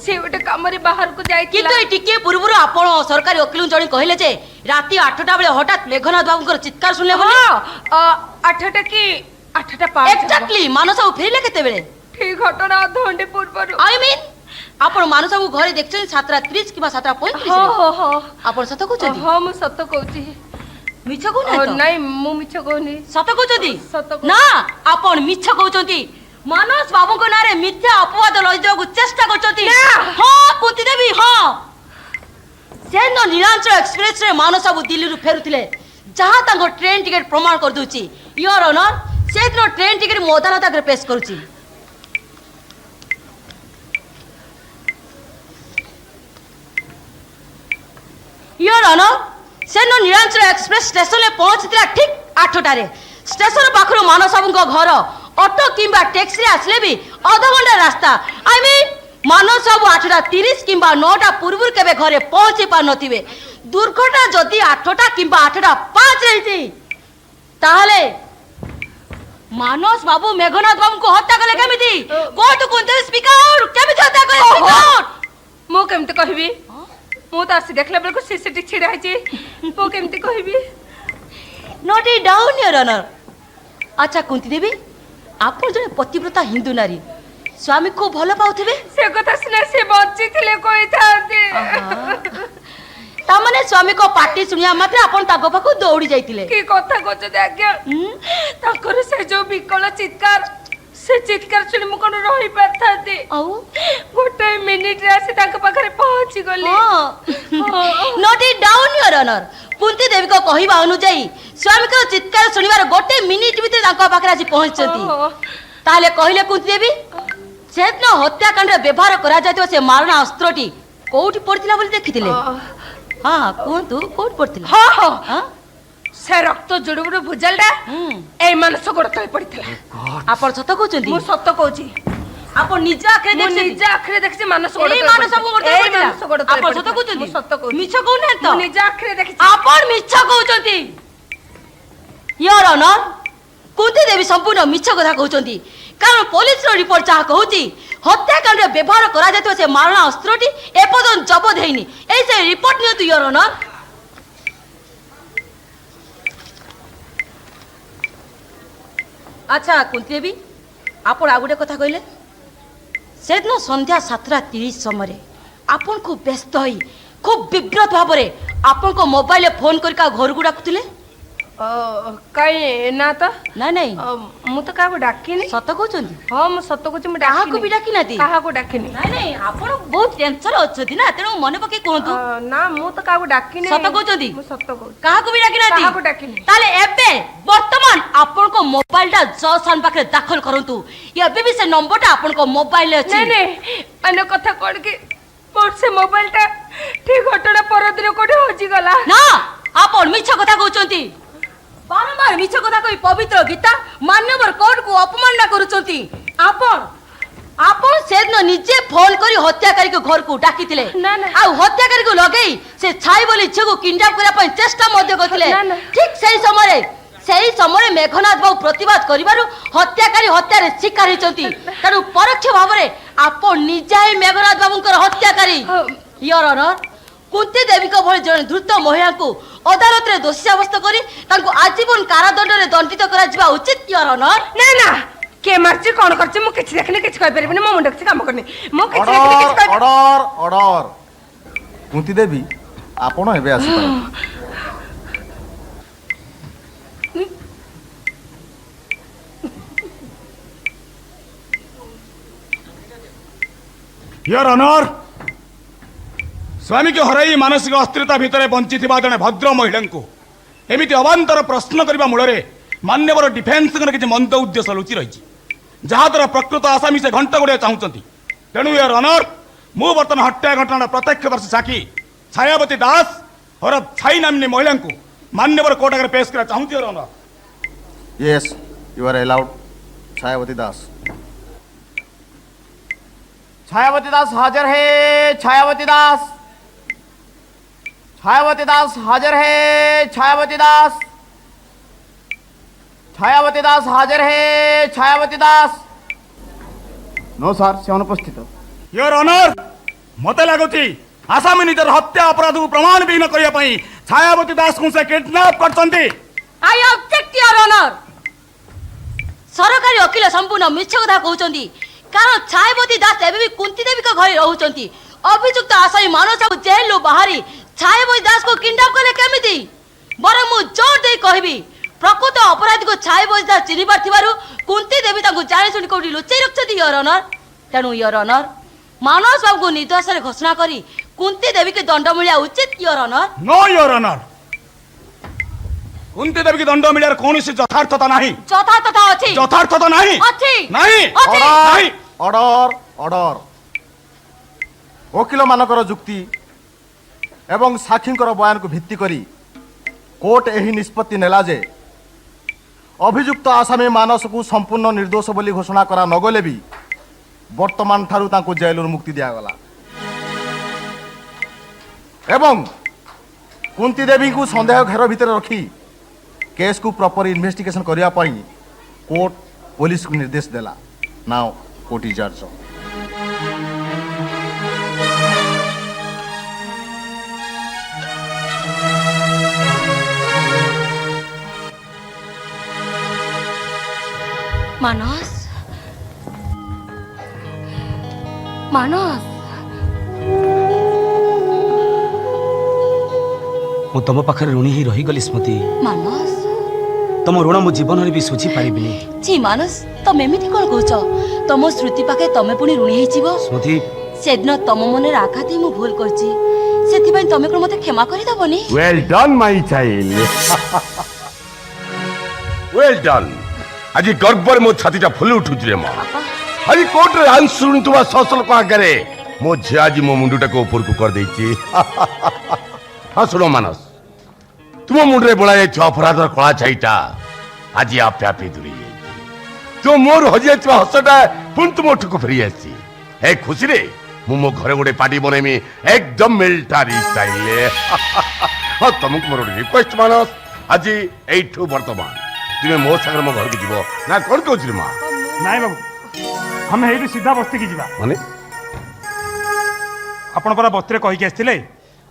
ସେ ଗୋଟେ କାମରେ ବାହାରକୁ ଯାଇଥିଲା। କିନ୍ତୁ ଏଇ ଟିକେ ପୂର୍ବରୁ ଆପଣ ସରକାରୀ ଓକିଲ ଜଣେ କହିଲେ ଯେ ରାତି 8ଟା ବେଳେ ହଠାତ୍ ମେଘନାଥ ବାବୁଙ୍କର ଚିତ୍କାର ଶୁଣିଲେ ବୋଲି 8ଟା କି 8:05 ଏକ୍ଜାକ୍ଟଲି ମାନସାବୁ ଫେରିଲେ କେତେବେଳେ ଠିକ ଘଟଣା ଅଧଘଣ୍ଟେ ପୂର୍ବରୁ। ଆଇ ମିନ୍ ଆପଣ ମାନସାବୁ ଘରେ ଦେଖିଛନ୍ତି 7:30 କିମ୍ବା 7:35 ହଁ ହଁ ହଁ ଆପଣ ସତ କହୁଛନ୍ତି ହଁ ମୁଁ ସତ କହୁଛି। ମିଛ କହୁନାହାନ୍ତି ତ? ନାଇଁ ମୁଁ ମିଛ କହୁନି। ସତ କହୁଛନ୍ତି ସତ କହୁଛି। ନା ଆପଣ ମିଛ କହୁଛନ୍ତି ମାନସ ବାବୁଙ୍କ ନାଁରେ ମିଥ୍ୟା ଅପବାଦ ଲଦିବାକୁ ଚେଷ୍ଟା କରୁଛନ୍ତି ହଁ କୁନ୍ତି ଦେବୀ ହଁ ସେଦିନ ନୀଳାଞ୍ଚଳ ଏକ୍ସପ୍ରେସରେ ମାନସ ବାବୁ ଦିଲ୍ଲୀରୁ ଫେରୁଥିଲେ ଯାହା ତାଙ୍କ ଟ୍ରେନ ଟିକେଟ ପ୍ରମାଣ କରିଦେଉଛି ୟୋର ଅନର ସେଦିନ ଟ୍ରେନ ଟିକେଟ ମୁଁ ଅଦାଲତ ଆଗରେ ପେଶ କରୁଛି। ୟୋର ଅନର ସେଦିନ ନୀଳାଞ୍ଚଳ ଏକ୍ସପ୍ରେସ ଷ୍ଟେସନରେ ପହଞ୍ଚିଥିଲା ଠିକ 8ଟାରେ ଷ୍ଟେସନ ପାଖରୁ ମାନସ ବାବୁଙ୍କ ଘର ଅଟୋ କିମ୍ବା ଟ୍ୟାକ୍ସିରେ ଆସିଲେ ବି ଅଧଘଣ୍ଟା ରାସ୍ତା ଆଇ ମିନ୍ ମାନସ ବାବୁ 8:30 କିମ୍ବା 9ଟା ପୂର୍ବରୁ କେବେ ଘରେ ପହଞ୍ଚି ପାରୁନଥିବେ ଦୁର୍ଘଟଣା ଯଦି 8ଟା କିମ୍ବା 8:05 ହେଇଛି ତାହେଲେ ମାନସ ବାବୁ ମେଘନାଥ ବାବୁଙ୍କୁ ହତ୍ୟା କଲେ କେମିତି କୋର୍ଟ କୁନ୍ତି ସ୍ପିକ୍ ଆଉଟ୍ କେମିତି ହତ୍ୟା କଲେ ସ୍ପିକ୍ ଆଉଟ୍ ମୁଁ କେମିତି କହିବି ମୁଁ ତ ଆସି ଦେଖିଲା ବେଳକୁ ସିସିଟି ଛିଡା ହେଇଛି ମୁଁ କେମିତି କହିବି। Not it down your honor। ଆଚ୍ଛା କୁନ୍ତି ଦେବୀ ଆପଣ ଜଣେ ପତିବ୍ରତା ହିନ୍ଦୁ ନାରୀ ସ୍ୱାମୀକୁ ଭଲ ପାଉଥିବେ ସେ କଥା ସିନା ସେ ବଞ୍ଚିଥିଲେ କହିଥାନ୍ତି। ତାମାନେ ସ୍ୱାମୀଙ୍କ ପାଟି ଶୁଣିବା ମାତ୍ରେ ଆପଣ ତାଙ୍କ ପାଖକୁ ଦୌଡ଼ି ଯାଇଥିଲେ କି କଥା କହୁଛନ୍ତି ଆଜ୍ଞା ତାଙ୍କର ସେ ଯୋଉ ବିକଳ ଚିତ୍କାର ସେ ଚିତ୍କାର ଶୁଣି ମୁଁ କଣ ରହି ପାରିଥାନ୍ତି ଆଉ ଗୋଟେ ମିନିଟରେ ଆସି ତାଙ୍କ ପାଖରେ ପହଞ୍ଚି ଗଲି। Not it down your honor। Kunti ଦେବୀଙ୍କ କହିବା ଅନୁଯାୟୀ ସ୍ୱାମୀଙ୍କର ଚିତ୍କାର ଶୁଣିବାର ଗୋଟେ ମିନିଟ ଭିତରେ ତାଙ୍କ ପାଖରେ ଆସି ପହଞ୍ଚିଛନ୍ତି ତାହେଲେ କହିଲେ କୁନ୍ତି ଦେବୀ ସେଦିନ ହତ୍ୟାକାଣ୍ଡରେ ବ୍ୟବହାର କରାଯାଇଥିବା ସେ ମାରଣା ଅସ୍ତ୍ରଟି କୋଉଠି ପଡିଥିଲା ବୋଲି ଦେଖିଥିଲେ ହଁ କୁହନ୍ତୁ କୋଉଠି ପଡିଥିଲା ହଁ ହଁ ସେ ରକ୍ତ ଜୁଡୁବୁଡୁ ଭୁଜାଲଟା ଏଇ ମାନସ ଗୋଡ ତଳେ ପଡିଥିଲା। ଆପଣ ସତ କହୁଛନ୍ତି ମୁଁ ସତ କହୁଛି ଆପଣ ନିଜ ଆଖିରେ ମୁଁ ଦେଖିଛନ୍ତି ନିଜ ଆଖିରେ ଦେଖିଛି ମାନସ ଗୋଡ ଏଇ ତଳେ ମାନସ ବାବୁଙ୍କ ଗୋଡ ତଳେ ଏଇ ପଡିଥିଲା? ମାନସ ଗୋଡ ତଳେ ଆପଣ ସତ ପଡିଥିଲା। କହୁଛନ୍ତି ମୁଁ ସତ କହୁଛି ମିଛ କହୁନାହାନ୍ତି ତ ମୁଁ ନିଜ ଆଖିରେ ଦେଖିଛି। ଆପଣ ମିଛ କହୁଛନ୍ତି ୟୋର ଅନର କୁନ୍ତି ଦେବୀ ସମ୍ପୂର୍ଣ୍ଣ ମିଛ କଥା କହୁଛନ୍ତି କାରଣ ପୋଲିସର ରିପୋର୍ଟ ଯାହା କହୁଛି ହତ୍ୟାକାଣ୍ଡରେ ବ୍ୟବହାର କରାଯାଇଥିବା ସେ ମାରଣା ଅସ୍ତ୍ରଟି ଏପର୍ଯ୍ୟନ୍ତ ଜବତ ହେଇନି ଏଇ ସେ ରିପୋର୍ଟ ନିଅନ୍ତୁ ୟୋର ଅନର। ଆଚ୍ଛା କୁନ୍ତି ଦେବୀ ଆପଣ ଆଉ ଗୋଟେ କଥା କହିଲେ ସେଦିନ ସନ୍ଧ୍ୟା 7:30 ସମୟରେ ଆପଣ ଖୁବ୍ ବ୍ୟସ୍ତ ହୋଇ ଖୁବ୍ ବିବ୍ରତ ଭାବରେ ଆପଣଙ୍କ ମୋବାଇଲରେ ଫୋନ କରି କାହା ଘରକୁ ଡାକୁଥିଲେ କାଇଁ ନା ତ ନାଇଁ ନାଇଁ ମୁଁ ତ କାହାକୁ ଡାକିନି। ସତ କହୁଛନ୍ତି ହଁ ମୁଁ ସତ କହୁଛି ମୁଁ କାହାକୁ ବି ଡାକିନାହାନ୍ତି କାହାକୁ ଡାକିନି। ନାଇଁ ନାଇଁ ଆପଣ ବହୁତ ଟେନସନ ଅଛନ୍ତି ନା ତେଣୁ ମନେ ପକେଇ କୁହନ୍ତୁ ନା ମୁଁ ତ କାହାକୁ ଡାକିନି। ସତ କହୁଛନ୍ତି ମୁଁ ସତ କହୁଛି କାହାକୁ ବି ଡାକିନାହାନ୍ତି କାହାକୁ ଡାକିନି। ତାହେଲେ ଏବେ ବର୍ତ୍ତମାନ ଆପଣଙ୍କ ମୋବାଇଲଟା ଜଜ୍ ପାଖରେ ଦାଖଲ କରନ୍ତୁ ଏବେ ବି ସେ ନମ୍ବରଟା ଆପଣଙ୍କ ମୋବାଇଲରେ ଅଛି ନାଇଁ ନାଇଁ ଅନ୍ୟ କଥା କଣ କି ମୋର ସେ ମୋବାଇଲଟା ଠିକ ଘଟଣା ପରଦିନ କୋଉଠି ହଜିଗଲା। ନା ଆପଣ ମିଛ କଥା କହୁଛନ୍ତି ବାରମ୍ବାର ମିଛ କଥା କହି ପବିତ୍ର ଗୀତା ମାନ୍ୟବର କୋର୍ଟକୁ ଅପମାନନା କରୁଛନ୍ତି ଆପଣ ସେଦିନ ନିଜେ ଫୋନ କରି ହତ୍ୟାକାରୀକୁ ଘରକୁ ଡାକିଥିଲେ ନା, ନା। ଆଉ ହତ୍ୟାକାରୀକୁ ଲଗେଇ ସେ ଛାଇ ବୋଲି ଝିଅକୁ କିଡନାପ କରିବା ପାଇଁ ଚେଷ୍ଟା ମଧ୍ୟ କରିଥିଲେ ନା, ନା। ଠିକ ସେହି ସମୟରେ ମେଘନାଥ ବାବୁ ପ୍ରତିବାଦ କରିବାରୁ ହତ୍ୟାକାରୀ ହତ୍ୟାରେ ଶିକାର ହେଇଛନ୍ତି ତେଣୁ ପରୋକ୍ଷ ଭାବରେ ଆପଣ ନିଜେ ହିଁ ମେଘନାଥ ବାବୁଙ୍କର ହତ୍ୟାକାରୀ ୟୋର ଅନର କୁନ୍ତି ଦେବୀଙ୍କ ଭଳି ଜଣେ ଦ୍ରୁତ ମହିଳାଙ୍କୁ ଅଦାଲତରେ ଦୋଷୀ ସାବ୍ୟସ୍ତ କରି ତାଙ୍କୁ ଆଜୀବନ କାରାଦଣ୍ଡରେ ଦଣ୍ଡିତ କରାଯିବା ଉଚିତ ୟୋର ଅନର ନା ନା କିଏ ମାରିଛି କଣ କରିଛି ମୁଁ କିଛି ଦେଖିନି କିଛି କହିପାରିବିନି ମୋ ମୁଣ୍ଡ କିଛି କାମ କରୁନି ମୁଁ କିଛି ଦେଖିନି କିଛି କହିପାରିବିନି। ଅର୍ଡର କୁନ୍ତି ଦେବୀ ଆପଣ ଏବେ ଆସିପାରିବେ। ୟୋର ଅନର ସ୍ୱାମୀକୁ ହରାଇ ମାନସିକ ଅସ୍ଥିରତା ଭିତରେ ବଞ୍ଚିଥିବା ଜଣେ ଭଦ୍ର ମହିଳାଙ୍କୁ ଏମିତି ଅବାନ୍ତର ପ୍ରଶ୍ନ କରିବା ମୂଳରେ ମାନ୍ୟବର ଡିଫେନ୍ସଙ୍କର କିଛି ମନ୍ଦ ଉଦ୍ଦେଶ୍ୟ ଲୁଚି ରହିଛି ଯାହାଦ୍ୱାରା ପ୍ରକୃତ ଆସାମୀ ସେ ଘଣ୍ଟ ଗୋଡ଼ିଆ ଚାହୁଁଛନ୍ତି ତେଣୁ ୟୋର ଅନର ମୁଁ ବର୍ତ୍ତମାନ ହତ୍ୟା ଘଟଣାର ପ୍ରତ୍ୟକ୍ଷଦର୍ଶୀ ସାକ୍ଷୀ ଛାୟାବତୀ ଦାସ ଓରଫ ଛାଇ ନାମ୍ନୀ ମହିଳାଙ୍କୁ ମାନ୍ୟବର କୋର୍ଟ ଆଗରେ ପେଶ କରିବା ଚାହୁଁଛି your honour. Yes, you are allowed. Chhayavati दास। छायावती दास हाजिर है। छायावती दास। छायावती दास हाजिर है। छायावती दास। छायावती दास हाजिर है। छायावती दास। नो सर से अनुपस्थित। ୟୋର ଅନର ମତେ ଲାଗୁଛି ଆସାମୀ ନିଜର ହତ୍ୟା ଅପରାଧକୁ ପ୍ରମାଣ ବିହୀନ କରିବା ପାଇଁ ଛାୟାବତୀ ଦାସଙ୍କୁ ସେ କିଡନାପ କରିଛନ୍ତି। ଆଇ ଅବଜେକ୍ଟ ୟୋର ଅନର ସରକାରୀ ଓକିଲ ସମ୍ପୂର୍ଣ୍ଣ ମିଛ କଥା କହୁଛନ୍ତି କାରଣ ଛାୟାବତୀ ଦାସ ଏବେ ବି କୁନ୍ତି ଦେବୀଙ୍କ ଘରେ ରହୁଛନ୍ତି ଅଭିଯୁକ୍ତ ଆସାମୀ ମାନସ ବାବୁ ଜେଲରୁ ବାହାରି ଛାୟାବତୀ ଦାସକୁ କିଡନାପ କଲେ କେମିତି ବରଂ ମୁଁ ଜୋର ଦେଇ କହିବି ପ୍ରକୃତ ଅପରାଧୀକୁ ଛାୟାବତୀ ଦାସ ଚିହ୍ନି ପାରିଥିବାରୁ କୁନ୍ତି ଦେବୀ ତାଙ୍କୁ ଜାଣିଶୁଣି କୋଉଠି ଲୁଚେଇ ରଖିଛନ୍ତି ୟୋର ଅନର ତେଣୁ ୟୋର ଅନର ମାନସ ବାବୁଙ୍କୁ ନିର୍ଦ୍ଦୋଷରେ ଘୋଷଣା କରି କୁନ୍ତି ଦେବୀକୁ ଦଣ୍ଡ ମିଳିବା ଉଚିତ your honour no your honour Kunti Devi की दंड मिलियार कौनसी यथार्थता नहीं ଯଥାର୍ଥତା ଅଛି यथार्थता नहीं ଅଛି नहीं ଅଛି नहीं ଅର୍ଡର ଅର୍ଡର ଓକିଲ ମାନଙ୍କର ଯୁକ୍ତି ଏବଂ ସାକ୍ଷୀଙ୍କର ବୟାନକୁ ଭିତ୍ତି କରି କୋର୍ଟ ଏହି ନିଷ୍ପତ୍ତି ନେଲା ଯେ ଅଭିଯୁକ୍ତ ଆସାମୀ ମାନସକୁ ସମ୍ପୂର୍ଣ୍ଣ ନିର୍ଦ୍ଦୋଷ ବୋଲି ଘୋଷଣା କରା ନଗଲେ ବି ବର୍ତ୍ତମାନ ଠାରୁ ତାଙ୍କୁ ଜେଲରୁ ମୁକ୍ତି ଦିଆଗଲା ଏବଂ କୁନ୍ତି ଦେବୀଙ୍କୁ ସନ୍ଦେହ ଘେର ଭିତରେ ରଖି କେସ୍କୁ ପ୍ରପର ଇନଭେଷ୍ଟିଗେସନ କରିବା ପାଇଁ କୋର୍ଟ ପୋଲିସକୁ ନିର୍ଦ୍ଦେଶ ଦେଲା now court is adjourn. Manas Manas ମୁଁ ତମ ପାଖରେ ଋଣୀ ହିଁ ରହିଗଲି ସ୍ମୃତି ମାନସ ତମ ଋଣ ମୁଁ ଜୀବନରେ ବି ଶୁଝି ପାରିବିନି ଛି ମାନସ ତମେ ଏମିତି କଣ କହୁଛ ତମ ସ୍ମୃତି ପାଖେ ତମେ ପୁଣି ଋଣୀ ହେଇଯିବ ସ୍ମୃତି ସେଦିନ ତମ ମନରେ ଆଘାତ ହିଁ ମୁଁ ଭୁଲ କରିଛି ସେଥିପାଇଁ ତମେ କଣ ମତେ କ୍ଷମା କରିଦବନି Well done, my child. Well done. ଆଜି ଗର୍ବରେ ମୋ ଛାତିଟା ଫୁଲି ଉଠୁଛି ରେ ମା ଆଜି କୋର୍ଟରେ ଆନ୍ସ ଶୁଣୁଥିବା ସସଲଙ୍କ ଆଗରେ ମୋ ଝିଅ ଆଜି ମୋ ମୁଣ୍ଡଟାକୁ ଉପରକୁ କରିଦେଇଛି ହଁ ଶୁଣ ମାନସ ତୁମ ମୁଣ୍ଡରେ ବୋଳା ଯାଇଥିବା ଅପରାଧର କଳା ଛାଇଟା ଆଜି ଆପେ ଆପେ ଦୂରେଇ ଯାଇଛି ତୁମ ମୋର ହଜିଯାଇଥିବା ହସଟା ପୁଣି ତୁମ ଓଠକୁ ଫେରି ଆସିଛି ଏ ଖୁସିରେ ମୁଁ ମୋ ଘରେ ଗୋଟେ ପାର୍ଟି ବନେଇମି ଏକଦମ ମିଲିଟାରୀ ଷ୍ଟାଇଲରେ ହଁ ତମକୁ ମୋର ଗୋଟେ ରିକ୍ୱେଷ୍ଟ ମାନସ ଆଜି ଏଇଠୁ ବର୍ତ୍ତମାନ ତୁମେ ମୋ ସାଙ୍ଗରେ ମୋ ଘରକୁ ଯିବ ନା କଣ କହୁଛି ମା ନାଇଁ ବାବୁ ଆମେ ଏଇଠୁ ସିଧା ବସ୍ତିକି ଯିବା ମାନେ ଆପଣ ପରା ବସ୍ତିରେ କହିକି ଆସିଥିଲେ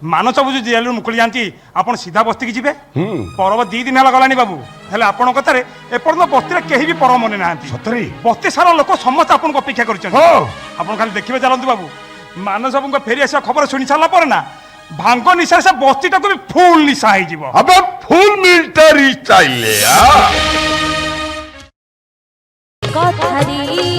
ମାନସ ବାବୁ ଯୋଉ ଜେଲରୁ ମୁକୁଳି ଯାଆନ୍ତି ଆପଣ ସିଧା ବସ୍ତିକି ଯିବେ ପରବ 2 ଦିନ ହେଲା ଗଲାଣି ବାବୁ ହେଲେ ଆପଣଙ୍କ କଥାରେ ଏପର୍ଯ୍ୟନ୍ତ ବସ୍ତିରେ କେହି ବି ପରବ ମନେ ନାହାନ୍ତି ସତରେ ବସ୍ତି ସାରା ଲୋକ ସମସ୍ତେ ଆପଣଙ୍କୁ ଅପେକ୍ଷା କରିଛନ୍ତି ହଁ ଆପଣ ଖାଲି ଦେଖିବେ ଚାଲନ୍ତୁ ବାବୁ ମାନସ ବାବୁଙ୍କ ଫେରି ଆସିବା ଖବର ଶୁଣି ସାରିଲା ପରେ ନା ଭାଙ୍ଗ ନିଶାରେ ସେ ବସ୍ତିଟାକୁ ବି ଫୁଲ ନିଶା ହେଇଯିବ अबे फुल मिलिटरी स्टाइल ले कथरी